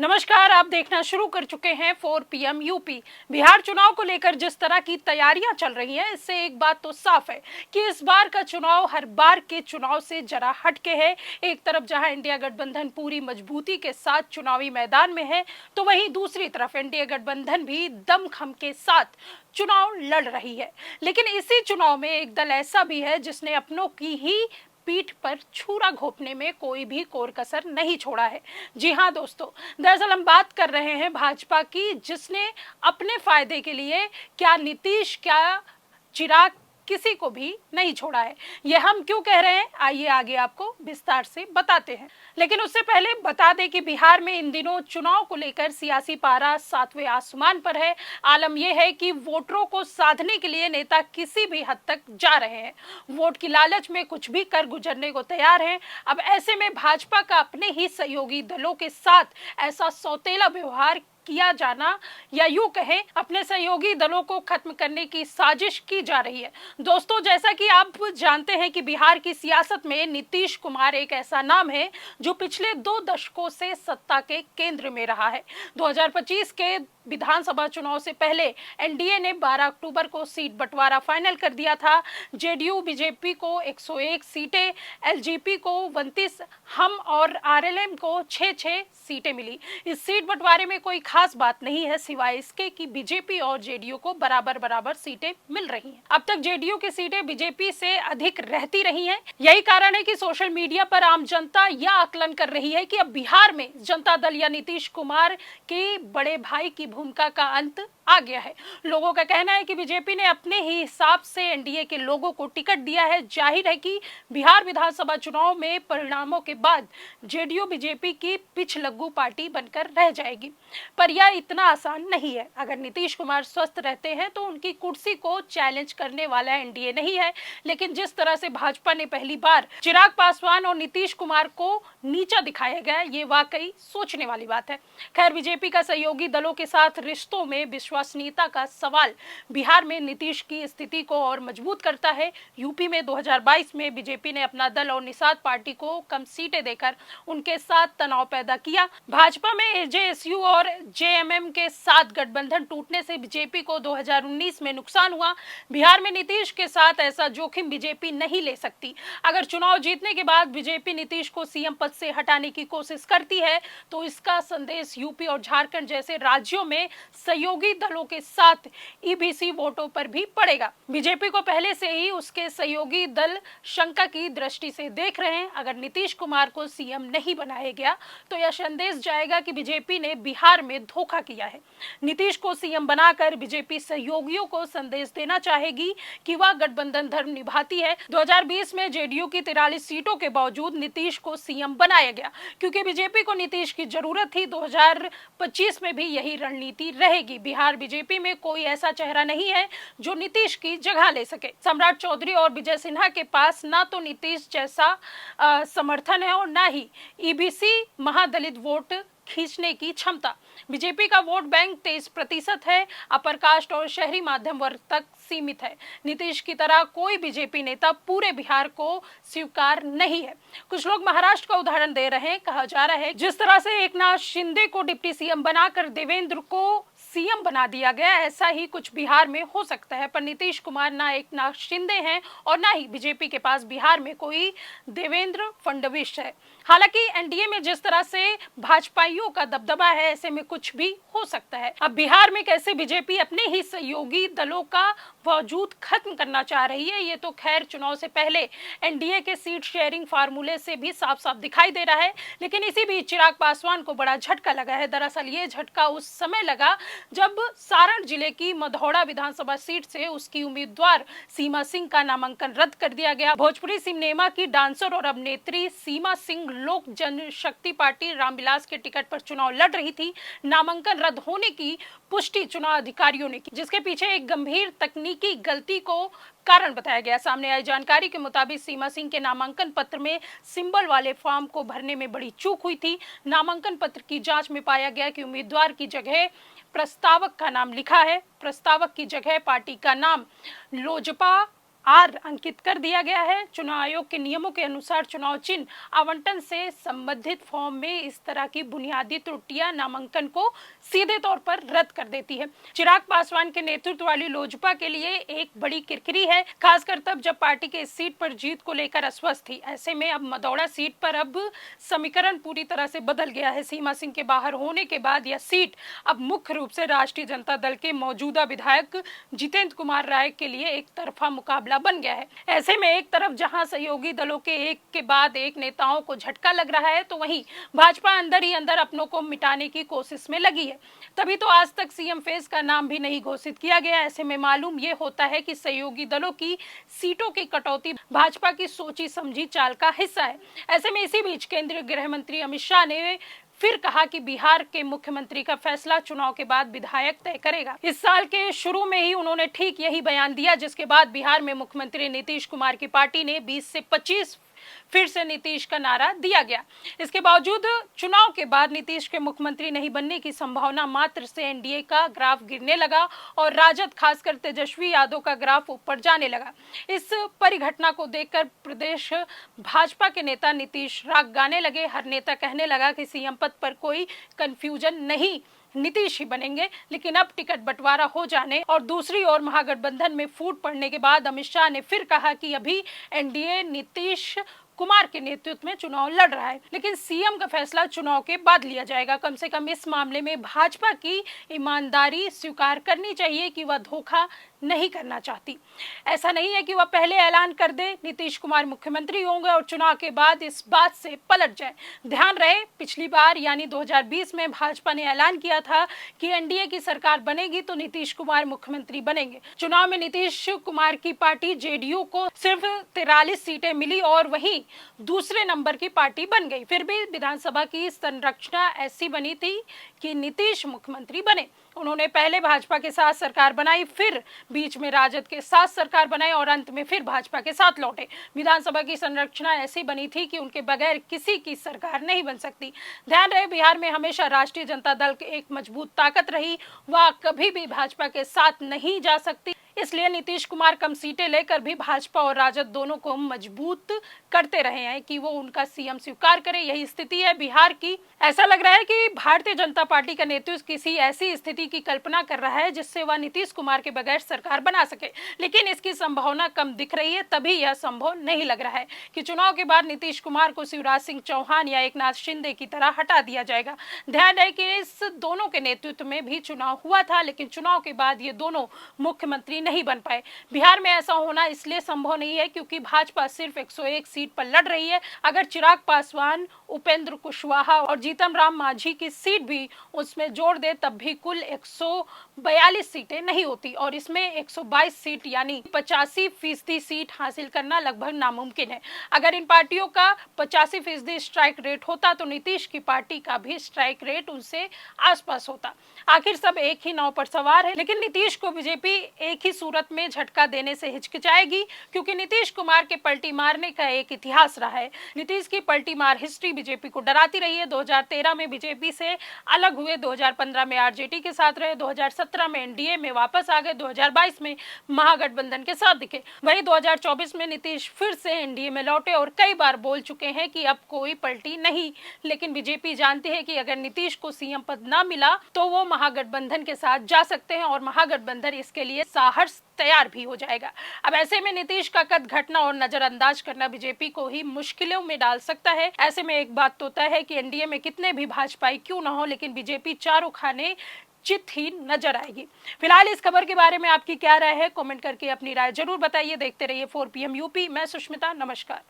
नमस्कार, आप देखना शुरू कर चुके हैं 4 PM यूपी। बिहार चुनाव को लेकर जिस तरह की तैयारियां चल रही हैं, इससे एक बात तो साफ है कि इस बार का चुनाव हर बार के चुनाव से जरा हटके है। एक तरफ जहां इंडिया गठबंधन पूरी मजबूती के साथ चुनावी मैदान में है, तो वहीं दूसरी तरफ एनडीए गठबंधन भी दमखम के साथ चुनाव लड़ रही है। लेकिन इसी चुनाव में एक दल ऐसा भी है जिसने अपनों की ही पीठ पर छुरा घोंपने में कोई भी कोर कसर नहीं छोड़ा है। जी हाँ दोस्तों, दरअसल हम बात कर रहे हैं भाजपा की, जिसने अपने फायदे के लिए क्या नीतीश क्या चिराग किसी को भी नहीं छोड़ा है। ये हम क्यों कह रहे हैं, आइए आगे आपको विस्तार से बताते हैं। लेकिन उससे पहले बता दें कि बिहार में इन दिनों चुनाव को लेकर सियासी पारा सातवें आसमान पर है। आलम यह है कि वोटरों को साधने के लिए नेता किसी भी हद तक जा रहे हैं, वोट की लालच में कुछ भी कर गुजरने को तैयार हैं। अब ऐसे में भाजपा का अपने ही सहयोगी दलों के साथ ऐसा सौतेला व्यवहार किया जाना, या यूं कहें अपने सहयोगी दलों को खत्म करने की साजिश की जा रही है। दोस्तों, जैसा कि आप जानते हैं कि बिहार की सियासत में नीतीश कुमार एक ऐसा नाम है जो पिछले 2 दशकों से सत्ता के केंद्र में रहा है। 2025 के विधानसभा चुनाव से पहले एनडीए ने 12 अक्टूबर को सीट बंटवारा फाइनल कर दिया था। जेडीयू बीजेपी को 101 सीटें, एलजेपी को 29, हम और आरएलएम को 6-6 सीटें मिली। इस सीट बंटवारे में कोई खास बात नहीं है, सिवाय इसके कि बीजेपी और जेडीयू को बराबर बराबर सीटें मिल रही हैं। अब तक जेडीयू की सीटें बीजेपी से अधिक रहती रही हैं। यही कारण है कि सोशल मीडिया पर आम जनता यह आकलन कर रही है कि अब बिहार में जनता दल या नीतीश कुमार के बड़े भाई की भूमिका का अंत आ गया है। लोगों का कहना है कि बीजेपी ने अपने ही हिसाब से एनडीए के लोगों को टिकट दिया है। जाहिर है कि बिहार विधानसभा चुनाव में परिणामों के बाद जेडीयू बीजेपी की पिछलग्गू पार्टी बनकर रह जाएगी, पर यह इतना आसान नहीं है। अगर नीतीश कुमार स्वस्थ रहते हैं तो उनकी कुर्सी को चैलेंज करने वाला एनडीए नहीं है। लेकिन जिस तरह से भाजपा ने पहली बार चिराग पासवान और नीतीश कुमार को नीचा दिखाया गया, ये वाकई सोचने वाली बात है। खैर, बीजेपी का सहयोगी दलों के साथ रिश्तों में विश्वसनीयता का सवाल बिहार में नीतीश की स्थिति को और मजबूत करता है। यूपी में 2022 में बीजेपी ने अपना दल और निषाद पार्टी को कम सीटें देकर उनके साथ तनाव पैदा किया। भाजपा में एजेएसयू और जेएमएम के साथ गठबंधन टूटने से बीजेपी को 2019 में नुकसान हुआ। बिहार में नीतीश के साथ ऐसा जोखिम बीजेपी नहीं ले सकती। अगर चुनाव जीतने के बाद बीजेपी नीतीश को सीएम पद से हटाने की कोशिश करती है तो इसका संदेश यूपी और झारखंड जैसे राज्यों में सहयोगी दलों के साथ ईबीसी वोटों पर भी पड़ेगा। बीजेपी को पहले से ही उसके सहयोगी दल शंका की दृष्टि से देख रहे हैं। अगर नीतीश कुमार को सीएम नहीं बनाया गया तो यह संदेश जाएगा कि बीजेपी ने बिहार में धोखा किया है। नीतीश को सीएम बनाकर बीजेपी सहयोगियों को संदेश देना चाहेगी कि वह गठबंधन धर्म निभाती है। 2020 में जेडीयू की 43 सीटों के बावजूद नीतीश को सीएम बनाया गया, क्योंकि बीजेपी को नीतीश की जरूरत थी। 2025 में भी यही रणनीति रहेगी। बिहार बीजेपी में कोई ऐसा चेहरा नहीं है जो नीतीश की जगह ले सके। सम्राट चौधरी और विजय सिन्हा के पास ना तो नीतीश जैसा समर्थन है और ना ही ईबीसी महादलित वोट खींचने की क्षमता। बीजेपी का वोट बैंक 23% है, अपर कास्ट और शहरी मध्यम वर्ग तक सीमित है। नीतीश की तरह कोई बीजेपी नेता पूरे बिहार को स्वीकार नहीं है। कुछ लोग महाराष्ट्र का उदाहरण दे रहे हैं। कहा जा रहा है जिस तरह से एकनाथ शिंदे को डिप्टी सीएम बनाकर देवेंद्र को सीएम बना दिया गया, ऐसा ही कुछ बिहार में हो सकता है। पर नीतीश कुमार ना एकनाथ शिंदे हैं और ना ही बीजेपी के पास बिहार में कोई देवेंद्र फडणवीस है। हालांकि एनडीए में जिस तरह से भाजपाइयों का दबदबा है, ऐसे में कुछ भी हो सकता है। अब बिहार में कैसे बीजेपी अपने ही सहयोगी दलों का वजूद खत्म करना चाह रही है, ये तो खैर चुनाव से पहले एनडीए के सीट शेयरिंग फार्मूले से भी साफ साफ दिखाई दे रहा है। लेकिन इसी बीच चिराग पासवान को बड़ा झटका लगा है। दरअसल ये झटका उस समय लगा जब सारण जिले की मधौड़ा विधानसभा सीट से उसकी उम्मीदवार सीमा सिंह का नामांकन रद्द कर दिया गया। भोजपुरी सिनेमा की डांसर और अभिनेत्री सीमा सिंह लोक जनशक्ति पार्टी रामविलास के टिकट पर चुनाव लड़ रही थी। नामांकन रद्द होने की पुष्टि चुनाव अधिकारियों ने की, जिसके पीछे एक गंभीर तकनीकी गलती को कारण बताया गया। सामने आई जानकारी के मुताबिक सीमा सिंह के नामांकन पत्र में सिंबल वाले फॉर्म को भरने में बड़ी चूक हुई थी। नामांकन पत्र की जांच में पाया गया कि उम्मीदवार की जगह प्रस्तावक का नाम लिखा है। प्रस्तावक की जगह पार्टी का नाम लोजपा आर अंकित कर दिया गया है। चुनाव आयोग के नियमों के अनुसार चुनाव चिन्ह आवंटन से संबंधित फॉर्म में इस तरह की बुनियादी त्रुटियां नामांकन को सीधे तौर पर रद्द कर देती है। चिराग पासवान के नेतृत्व वाली लोजपा के लिए एक बड़ी किरकिरी है, खासकर तब जब पार्टी के इस सीट पर जीत को लेकर अस्वस्थ थी। ऐसे में अब मदौड़ा सीट पर अब समीकरण पूरी तरह से बदल गया है। सीमा सिंह के बाहर होने के बाद यह सीट अब मुख्य रूप से राष्ट्रीय जनता दल के मौजूदा विधायक जितेंद्र कुमार राय के लिए एक तरफा मुकाबला बन गया है। ऐसे में एक तरफ जहां सहयोगी दलों के एक के बाद एक नेताओं को झटका लग रहा है, तो वहीं भाजपा अंदर ही अंदर अपनों को मिटाने की कोशिश में लगी है। तभी तो आज तक सीएम फेस का नाम भी नहीं घोषित किया गया। ऐसे में मालूम ये होता है कि सहयोगी दलों की सीटों की कटौती भाजपा की सोची समझी चाल का हिस्सा है। ऐसे में इसी बीच केंद्रीय गृह मंत्री अमित शाह ने फिर कहा कि बिहार के मुख्यमंत्री का फैसला चुनाव के बाद विधायक तय करेगा। इस साल के शुरू में ही उन्होंने ठीक यही बयान दिया, जिसके बाद बिहार में मुख्यमंत्री नीतीश कुमार की पार्टी ने 20 से 25 फिर से नीतीश का नारा दिया गया। इसके बावजूद चुनाव के बाद नीतीश के मुख्यमंत्री नहीं बनने की संभावना मात्र से एनडीए का ग्राफ गिरने लगा और राजद खासकर तेजस्वी यादव का ग्राफ ऊपर जाने लगा। इस परिघटना को देखकर प्रदेश भाजपा के नेता नीतीश राग गाने लगे। हर नेता कहने लगा कि सीएम पद पर कोई कंफ्यूजन नहीं, नीतीश ही बनेंगे। लेकिन अब टिकट बंटवारा हो जाने और दूसरी ओर महागठबंधन में फूट पड़ने के बाद अमित शाह ने फिर कहा कि अभी एनडीए नीतीश कुमार के नेतृत्व में चुनाव लड़ रहा है, लेकिन सीएम का फैसला चुनाव के बाद लिया जाएगा। कम से कम इस मामले में भाजपा की ईमानदारी स्वीकार करनी चाहिए कि वह धोखा नहीं करना चाहती। ऐसा नहीं है कि वह पहले ऐलान कर दे नीतीश कुमार मुख्यमंत्री होंगे और चुनाव के बाद इस बात से पलट जाए। ध्यान रहे, पिछली बार यानी 2020 में भाजपा ने ऐलान किया था कि एनडीए की सरकार बनेगी तो नीतीश कुमार मुख्यमंत्री बनेंगे। चुनाव में नीतीश कुमार की पार्टी जेडीयू को सिर्फ 43 सीटें मिली और वहीं दूसरे नंबर की पार्टी बन गई। फिर भी विधानसभा की संरचना ऐसी बनी थी कि नीतीश मुख्यमंत्री बने। उन्होंने पहले भाजपा के साथ सरकार बनाई, फिर बीच में राजद के साथ सरकार बनाई और अंत में फिर भाजपा के साथ लौटे। विधानसभा की संरचना ऐसी बनी थी कि उनके बगैर किसी की सरकार नहीं बन सकती। ध्यान रहे, बिहार में हमेशा राष्ट्रीय जनता दल की एक मजबूत ताकत रही, वह कभी भी भाजपा के साथ नहीं जा सकती। इसलिए नीतीश कुमार कम सीटें लेकर भी भाजपा और राजद दोनों को मजबूत करते रहे हैं कि वो उनका सीएम स्वीकार करे। यही स्थिति है बिहार की। ऐसा लग रहा है कि भारतीय जनता पार्टी का नेतृत्व किसी ऐसी स्थिति की कल्पना कर रहा है जिससे वह नीतीश कुमार के बगैर सरकार बना सके, लेकिन इसकी संभावना कम दिख रही है। तभी यह संभव नहीं लग रहा है कि चुनाव के बाद नीतीश कुमार को शिवराज सिंह चौहान या एकनाथ शिंदे की तरह हटा दिया जाएगा। ध्यान रहे कि इस दोनों के नेतृत्व में भी चुनाव हुआ था, लेकिन चुनाव के बाद ये दोनों मुख्यमंत्री नहीं बन पाए। बिहार में ऐसा होना इसलिए संभव नहीं है क्योंकि भाजपा सिर्फ 101 सीट पर लड़ रही है। अगर चिराग पासवान, उपेंद्र कुशवाहा और जीतन राम मांझी की सीट भी उसमें जोड़ दे तब भी कुल 142 सीटें नहीं होती और इसमें 122 सीट यानी 85% सीट हासिल करना लगभग नामुमकिन है। अगर इन पार्टियों का 85% स्ट्राइक रेट होता तो नीतीश की पार्टी का भी स्ट्राइक रेट उनसे आसपास होता। आखिर सब एक ही नाव पर सवार है, लेकिन नीतीश को बीजेपी एक ही सूरत में झटका देने से हिचकिचाएगी क्योंकि नीतीश कुमार के पलटी मारने का एक इतिहास रहा है। नीतीश की पलटी मार हिस्ट्री बीजेपी को डराती रही है। 2013 में बीजेपी से अलग हुए, 2015 में आरजेडी के साथ रहे, 2017 में एनडीए में वापस आ गए, 2022 में महागठबंधन के साथ दिखे। वहीं 2024 में नीतीश फिर से एनडीए में लौटे और कई बार बोल चुके हैं कि अब कोई पलटी नहीं। लेकिन बीजेपी जानती है कि अगर नीतीश को सीएम पद न मिला तो वो महागठबंधन के साथ जा सकते हैं और महागठबंधन इसके लिए साहस तैयार भी हो जाएगा। अब ऐसे में नीतीश का कद घटना और नजरअंदाज करना बीजेपी को ही मुश्किलों में डाल सकता है। ऐसे में एक बात तो तय है कि एनडीए में कितने भी भाजपाई क्यों न हो, लेकिन बीजेपी चारों खाने चित ही नजर आएगी। फिलहाल इस खबर के बारे में आपकी क्या राय है, कमेंट करके अपनी राय जरूर बताइए। देखते रहिए 4 PM यूपी। मैं सुष्मिता, नमस्कार।